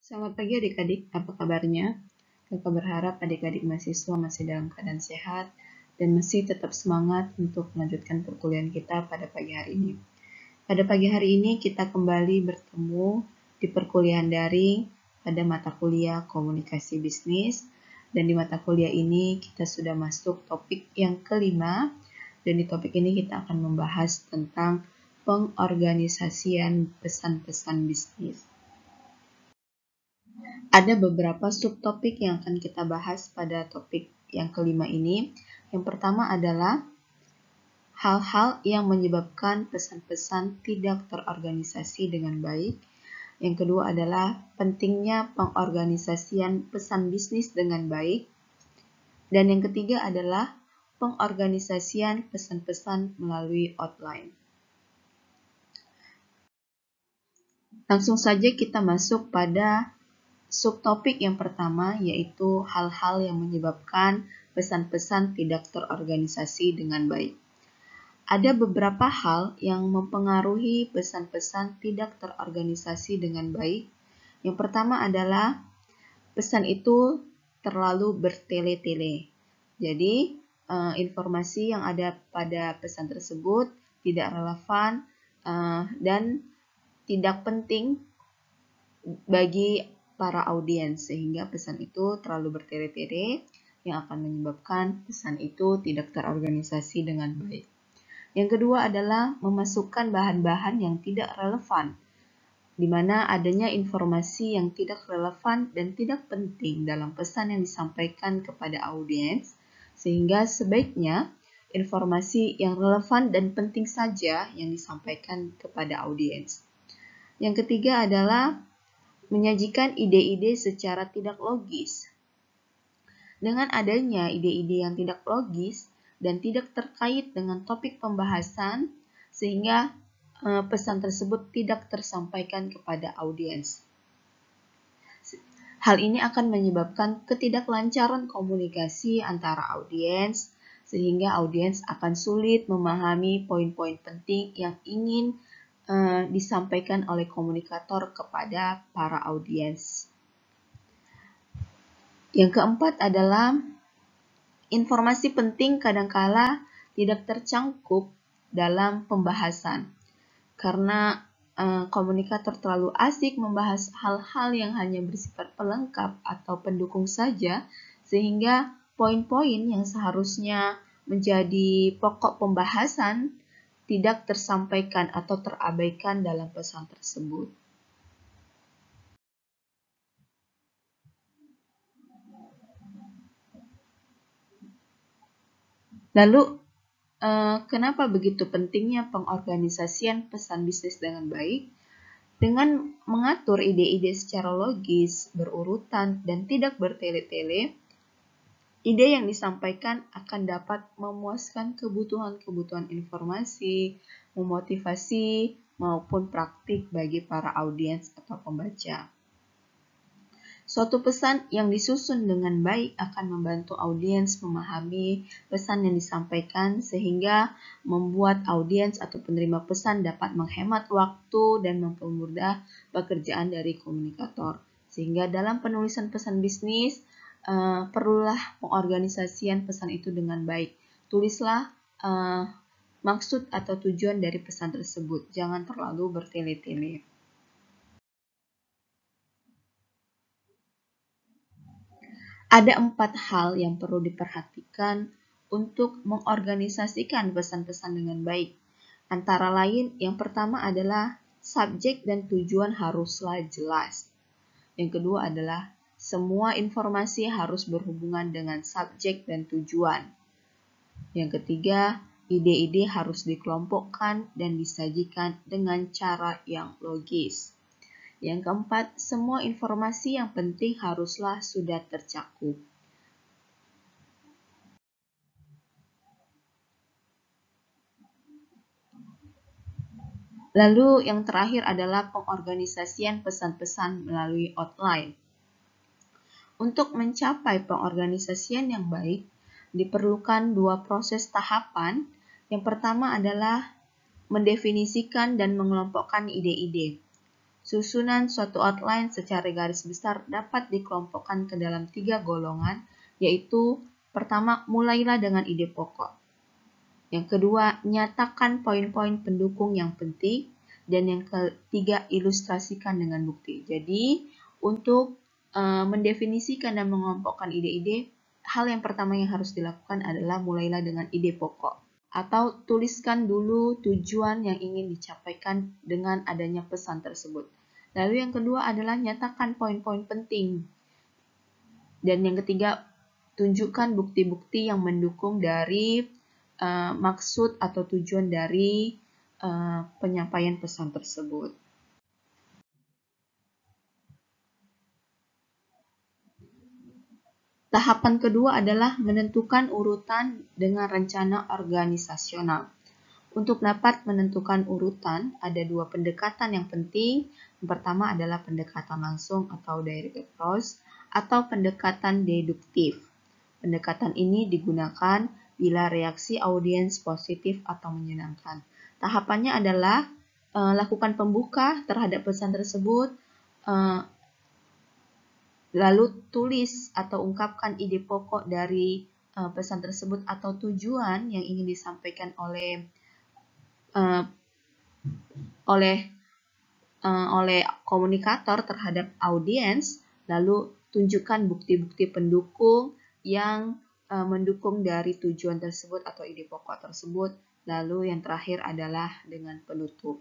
Selamat pagi adik-adik, apa kabarnya? Kakak berharap adik-adik mahasiswa masih dalam keadaan sehat dan masih tetap semangat untuk melanjutkan perkuliahan kita pada pagi hari ini. Pada pagi hari ini kita kembali bertemu di perkuliahan daring pada mata kuliah komunikasi bisnis, dan di mata kuliah ini kita sudah masuk topik yang kelima, dan di topik ini kita akan membahas tentang pengorganisasian pesan-pesan bisnis. Ada beberapa subtopik yang akan kita bahas pada topik yang kelima ini. Yang pertama adalah hal-hal yang menyebabkan pesan-pesan tidak terorganisasi dengan baik. Yang kedua adalah pentingnya pengorganisasian pesan bisnis dengan baik. Dan yang ketiga adalah pengorganisasian pesan-pesan melalui outline. Langsung saja kita masuk pada subtopik yang pertama, yaitu hal-hal yang menyebabkan pesan-pesan tidak terorganisasi dengan baik. Ada beberapa hal yang mempengaruhi pesan-pesan tidak terorganisasi dengan baik. Yang pertama adalah pesan itu terlalu bertele-tele. Jadi, informasi yang ada pada pesan tersebut tidak relevan dan tidak penting bagi para audiens, sehingga pesan itu terlalu bertele-tele yang akan menyebabkan pesan itu tidak terorganisasi dengan baik. Yang kedua adalah memasukkan bahan-bahan yang tidak relevan, di mana adanya informasi yang tidak relevan dan tidak penting dalam pesan yang disampaikan kepada audiens, sehingga sebaiknya informasi yang relevan dan penting saja yang disampaikan kepada audiens. Yang ketiga adalah menyajikan ide-ide secara tidak logis. Dengan adanya ide-ide yang tidak logis dan tidak terkait dengan topik pembahasan, sehingga pesan tersebut tidak tersampaikan kepada audiens. Hal ini akan menyebabkan ketidaklancaran komunikasi antara audiens, sehingga audiens akan sulit memahami poin-poin penting yang ingin disampaikan oleh komunikator kepada para audiens. Yang keempat adalah informasi penting kadangkala tidak tercangkup dalam pembahasan, karena komunikator terlalu asik membahas hal-hal yang hanya bersifat pelengkap atau pendukung saja, sehingga poin-poin yang seharusnya menjadi pokok pembahasan tidak tersampaikan atau terabaikan dalam pesan tersebut. Lalu, kenapa begitu pentingnya pengorganisasian pesan bisnis dengan baik? Dengan mengatur ide-ide secara logis, berurutan, dan tidak bertele-tele, ide yang disampaikan akan dapat memuaskan kebutuhan-kebutuhan informasi, memotivasi, maupun praktik bagi para audiens atau pembaca. Suatu pesan yang disusun dengan baik akan membantu audiens memahami pesan yang disampaikan, sehingga membuat audiens atau penerima pesan dapat menghemat waktu dan mempermudah pekerjaan dari komunikator. Sehingga dalam penulisan pesan bisnis, perlulah pengorganisasian pesan itu dengan baik. Tulislah maksud atau tujuan dari pesan tersebut, jangan terlalu bertele-tele. Ada 4 hal yang perlu diperhatikan untuk mengorganisasikan pesan-pesan dengan baik. Antara lain, yang pertama adalah subjek dan tujuan haruslah jelas. Yang kedua adalah semua informasi harus berhubungan dengan subjek dan tujuan. Yang ketiga, ide-ide harus dikelompokkan dan disajikan dengan cara yang logis. Yang keempat, semua informasi yang penting haruslah sudah tercakup. Lalu yang terakhir adalah pengorganisasian pesan-pesan melalui outline. Untuk mencapai pengorganisasian yang baik, diperlukan 2 proses tahapan. Yang pertama adalah mendefinisikan dan mengelompokkan ide-ide. Susunan suatu outline secara garis besar dapat dikelompokkan ke dalam 3 golongan, yaitu pertama, mulailah dengan ide pokok. Yang kedua, nyatakan poin-poin pendukung yang penting. Dan yang ketiga, ilustrasikan dengan bukti. Jadi, untuk mendefinisikan dan mengelompokkan ide-ide, hal yang pertama yang harus dilakukan adalah mulailah dengan ide pokok. Atau tuliskan dulu tujuan yang ingin dicapai dengan adanya pesan tersebut. Lalu yang kedua adalah nyatakan poin-poin penting. Dan yang ketiga, tunjukkan bukti-bukti yang mendukung dari maksud atau tujuan dari penyampaian pesan tersebut. Tahapan kedua adalah menentukan urutan dengan rencana organisasional. Untuk dapat menentukan urutan, ada 2 pendekatan yang penting. Yang pertama adalah pendekatan langsung atau direct approach, atau pendekatan deduktif. Pendekatan ini digunakan bila reaksi audiens positif atau menyenangkan. Tahapannya adalah lakukan pembuka terhadap pesan tersebut, lalu tulis atau ungkapkan ide pokok dari pesan tersebut atau tujuan yang ingin disampaikan oleh komunikator terhadap audiens, lalu tunjukkan bukti-bukti pendukung yang mendukung dari tujuan tersebut atau ide pokok tersebut. Lalu yang terakhir adalah dengan penutup.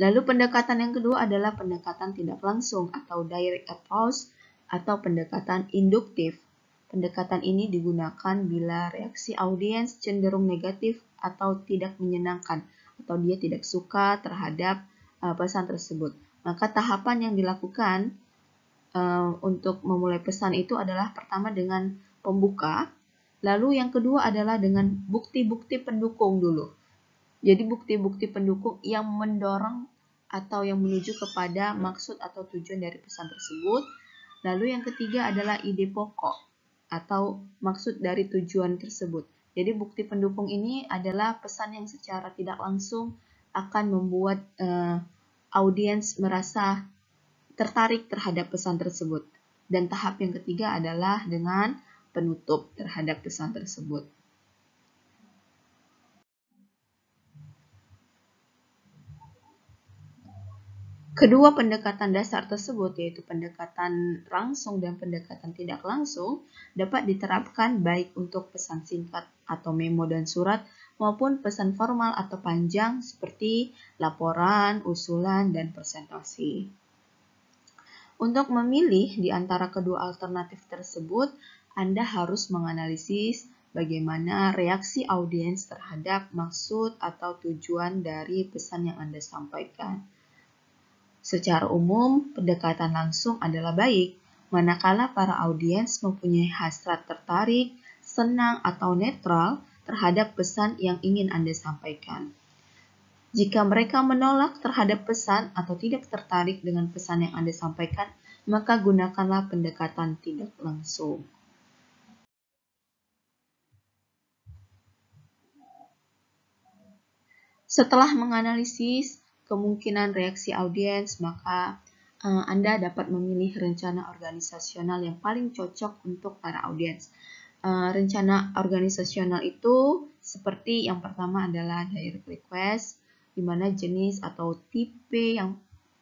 Lalu pendekatan yang kedua adalah pendekatan tidak langsung atau direct approach atau pendekatan induktif. Pendekatan ini digunakan bila reaksi audiens cenderung negatif atau tidak menyenangkan atau dia tidak suka terhadap pesan tersebut. Maka tahapan yang dilakukan untuk memulai pesan itu adalah pertama dengan pembuka, lalu yang kedua adalah dengan bukti-bukti pendukung dulu. Jadi bukti-bukti pendukung yang mendorong atau yang menuju kepada maksud atau tujuan dari pesan tersebut. Lalu yang ketiga adalah ide pokok atau maksud dari tujuan tersebut. Jadi bukti pendukung ini adalah pesan yang secara tidak langsung akan membuat audiens merasa tertarik terhadap pesan tersebut. Dan tahap yang ketiga adalah dengan penutup terhadap pesan tersebut. Kedua pendekatan dasar tersebut, yaitu pendekatan langsung dan pendekatan tidak langsung, dapat diterapkan baik untuk pesan singkat atau memo dan surat, maupun pesan formal atau panjang seperti laporan, usulan, dan presentasi. Untuk memilih di antara kedua alternatif tersebut, Anda harus menganalisis bagaimana reaksi audiens terhadap maksud atau tujuan dari pesan yang Anda sampaikan. Secara umum, pendekatan langsung adalah baik, manakala para audiens mempunyai hasrat tertarik, senang, atau netral terhadap pesan yang ingin Anda sampaikan. Jika mereka menolak terhadap pesan atau tidak tertarik dengan pesan yang Anda sampaikan, maka gunakanlah pendekatan tidak langsung. Setelah menganalisis kemungkinan reaksi audiens, maka Anda dapat memilih rencana organisasional yang paling cocok untuk para audiens. Rencana organisasional itu seperti yang pertama adalah direct request, di mana jenis atau tipe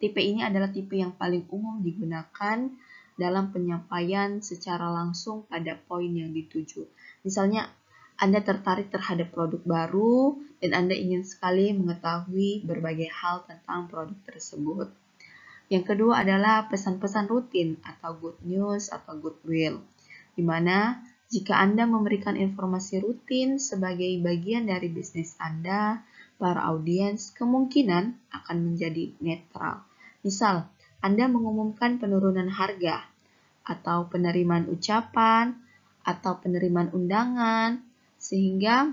ini adalah tipe yang paling umum digunakan dalam penyampaian secara langsung pada poin yang dituju. Misalnya, Anda tertarik terhadap produk baru dan Anda ingin sekali mengetahui berbagai hal tentang produk tersebut. Yang kedua adalah pesan-pesan rutin atau good news atau goodwill, di mana jika Anda memberikan informasi rutin sebagai bagian dari bisnis Anda, para audiens kemungkinan akan menjadi netral. Misal, Anda mengumumkan penurunan harga, atau penerimaan ucapan, atau penerimaan undangan, sehingga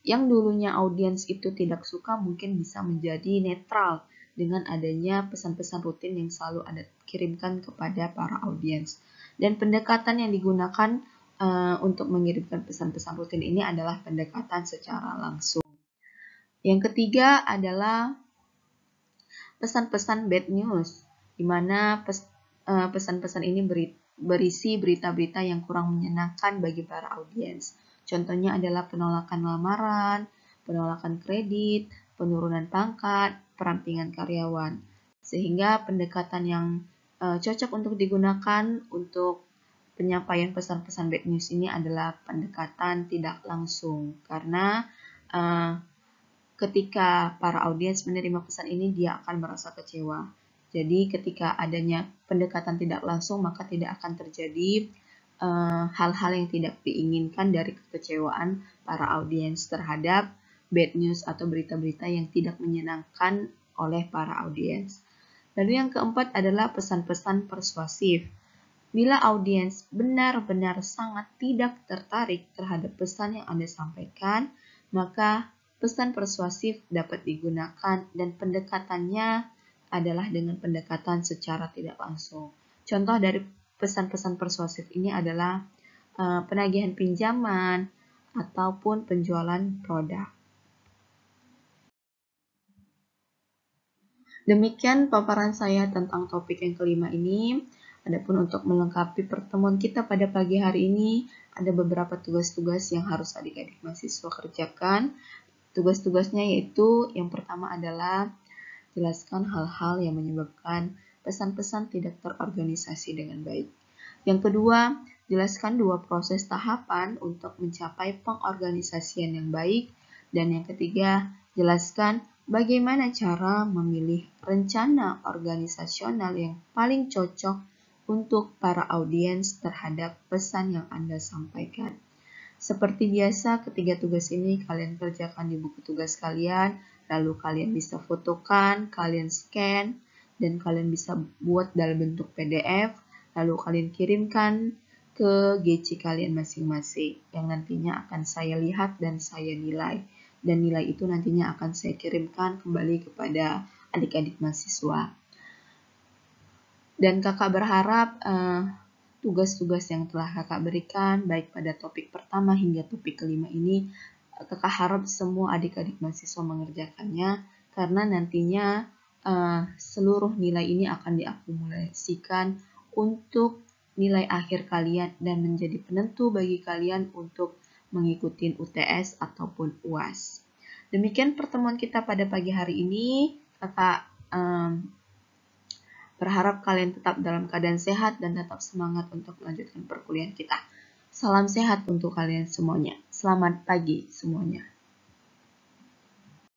yang dulunya audiens itu tidak suka mungkin bisa menjadi netral dengan adanya pesan-pesan rutin yang selalu Anda kirimkan kepada para audiens. Dan pendekatan yang digunakan untuk mengirimkan pesan-pesan rutin ini adalah pendekatan secara langsung. Yang ketiga adalah pesan-pesan bad news, di mana pesan-pesan ini berisi berita-berita yang kurang menyenangkan bagi para audiens. Contohnya adalah penolakan lamaran, penolakan kredit, penurunan pangkat, perampingan karyawan. Sehingga pendekatan yang cocok untuk digunakan untuk penyampaian pesan-pesan bad news ini adalah pendekatan tidak langsung, karena ketika para audiens menerima pesan ini dia akan merasa kecewa. Jadi ketika adanya pendekatan tidak langsung maka tidak akan terjadi hal-hal yang tidak diinginkan dari kekecewaan para audiens terhadap bad news atau berita-berita yang tidak menyenangkan oleh para audiens. Lalu yang keempat adalah pesan-pesan persuasif. Bila audiens benar-benar sangat tidak tertarik terhadap pesan yang Anda sampaikan, maka pesan persuasif dapat digunakan dan pendekatannya adalah dengan pendekatan secara tidak langsung. Contoh dari pesan-pesan persuasif ini adalah penagihan pinjaman ataupun penjualan produk. Demikian paparan saya tentang topik yang kelima ini. Adapun untuk melengkapi pertemuan kita pada pagi hari ini, ada beberapa tugas-tugas yang harus adik-adik mahasiswa kerjakan. Tugas-tugasnya yaitu yang pertama adalah jelaskan hal-hal yang menyebabkan pesan-pesan tidak terorganisasi dengan baik. Yang kedua, jelaskan 2 proses tahapan untuk mencapai pengorganisasian yang baik. Dan yang ketiga, jelaskan bagaimana cara memilih rencana organisasional yang paling cocok untuk para audiens terhadap pesan yang Anda sampaikan. Seperti biasa, ketiga tugas ini kalian kerjakan di buku tugas kalian, lalu kalian bisa fotokan, kalian scan, dan kalian bisa buat dalam bentuk PDF, lalu kalian kirimkan ke GC kalian masing-masing, yang nantinya akan saya lihat dan saya nilai. Dan nilai itu nantinya akan saya kirimkan kembali kepada adik-adik mahasiswa. Dan kakak berharap tugas-tugas yang telah kakak berikan, baik pada topik pertama hingga topik kelima ini, kakak harap semua adik-adik mahasiswa mengerjakannya, karena nantinya seluruh nilai ini akan diakumulasikan untuk nilai akhir kalian dan menjadi penentu bagi kalian untuk mengikuti UTS ataupun UAS. Demikian pertemuan kita pada pagi hari ini. Kakak berharap kalian tetap dalam keadaan sehat dan tetap semangat untuk melanjutkan perkuliahan kita. Salam sehat untuk kalian semuanya. Selamat pagi semuanya.